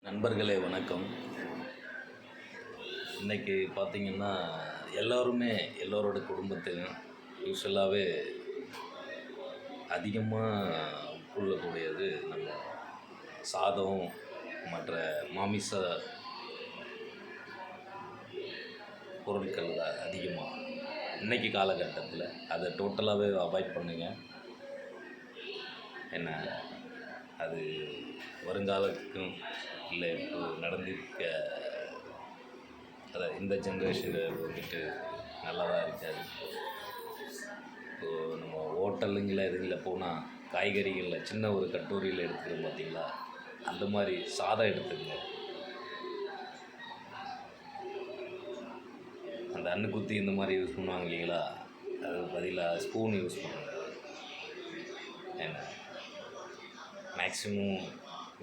நண்பர்களே வணக்கம். இன்றைக்கி பார்த்திங்கன்னா எல்லோரோட குடும்பத்தையும் யூஸ்வலாகவே அதிகமாக உட்கொள்ளக்கூடியது நம்ம சாதம், மற்ற மாமிச பொருட்கள் அதிகமாக இன்றைக்கி காலகட்டத்தில் அதை டோட்டலாகவே அவாய்ட் பண்ணுங்கள். என்ன அது வருங்காலத்துக்கும் இல்லை இப்போ நடந்திருக்க இந்த ஜென்ரேஷனில் வந்துட்டு நல்லதாக இருக்காது. இப்போது நம்ம ஹோட்டலுங்களில் இதில் போனால் காய்கறிகளில் சின்ன ஒரு கட்டோரியில் எடுத்துக்கிறோம் பார்த்திங்களா, அந்த மாதிரி சாதம் எடுத்துக்கங்க. அந்த அன்னுக்குத்தி இந்த மாதிரி யூஸ் பண்ணுவாங்க இல்லைங்களா, அது பதிலாக ஸ்பூன் யூஸ் பண்ணுங்க. என்ன மேக்ஸிமம்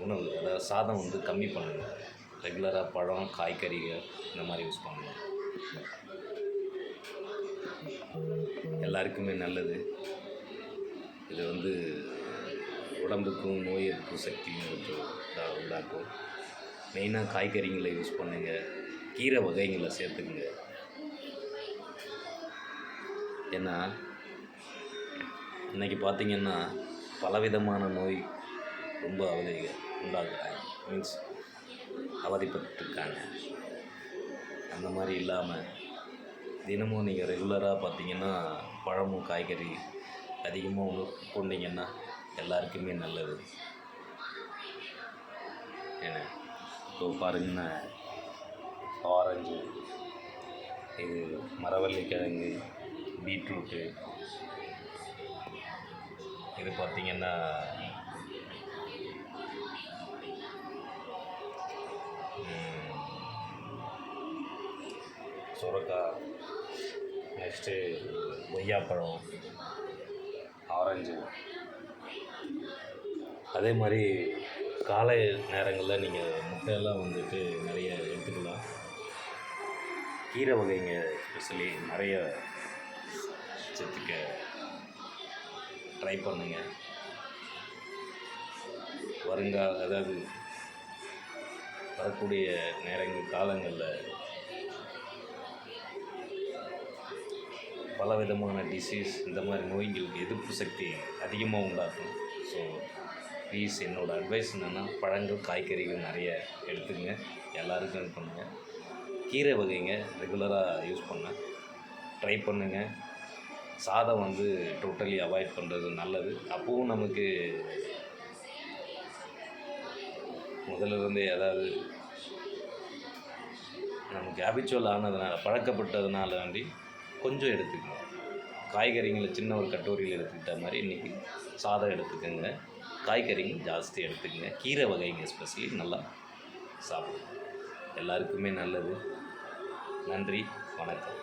உணவு அதாவது சாதம் வந்து கம்மி பண்ணுங்கள். ரெகுலராக பழம், காய்கறிகள் இந்த மாதிரி யூஸ் பண்ணுங்கள். எல்லாருக்குமே நல்லது. இது வந்து உடம்புக்கும் நோய் எதிர்ப்பு சக்தியும் உண்டாக்கும். மெயினாக காய்கறிகளை யூஸ் பண்ணுங்கள். கீரை வகைகளை சேர்த்துக்குங்க. ஏன்னா இன்றைக்கி பார்த்திங்கன்னா பலவிதமான நோய் ரொம்ப உண்டாக்குறாங்க, மீன்ஸ் அவதிப்பட்டுருக்காங்க. அந்த மாதிரி இல்லாமல் தினமும் நீங்கள் ரெகுலராக பார்த்திங்கன்னா பழமும் காய்கறி அதிகமாக கொண்டீங்கன்னா எல்லாருக்குமே நல்லது. ஏன்னா இப்போ பாருங்கன்னா ஆரஞ்சு, இது மரவள்ளிக்கிழங்கு, பீட்ரூட்டு, இது பார்த்திங்கன்னா சுரக்காய், நெக்ஸ்ட்டு கொய்யாப்பழம், ஆரஞ்சு. அதே மாதிரி காலை நேரங்களில் நீங்கள் முட்டையெல்லாம் வந்துட்டு நிறைய எடுத்துக்கலாம். கீரை வகைங்க எஸ்பெஷலி நிறைய சேர்த்துக்க ட்ரை பண்ணுங்கள். அதாவது வரக்கூடிய காலங்களில் பலவிதமான டிசீஸ், இந்த மாதிரி நோய்களுக்கு எதிர்ப்பு சக்தி அதிகமாக உண்டாகும். ஸோ ப்ளீஸ், என்னோடய அட்வைஸ் என்னென்னா பழங்கள், காய்கறிகள் நிறைய எடுத்துங்க. எல்லாருக்கும் இது பண்ணுங்கள். கீரை வகைங்க ரெகுலராக யூஸ் பண்ண ட்ரை பண்ணுங்கள். சாதம் வந்து டோட்டலி அவாய்ட் பண்ணுறது நல்லது. அப்போவும் நமக்கு முதல்ல அதாவது நமக்கு ஹேபிச்சுவல் ஆனதுனால, பழக்கப்பட்டதுனால வேண்டி கொஞ்சம் எடுத்துக்கணும். காய்கறிங்களை சின்ன ஒரு கட்டோரியில் எடுத்துக்கிட்ட மாதிரி இன்றைக்கி சாதம் எடுத்துக்கோங்க. காய்கறிகள் ஜாஸ்தி எடுத்துக்கங்க. கீரை வகைங்க எஸ்பெஷலி நல்லா சாப்பிடுங்க. எல்லாருக்குமே நல்லது. நன்றி, வணக்கம்.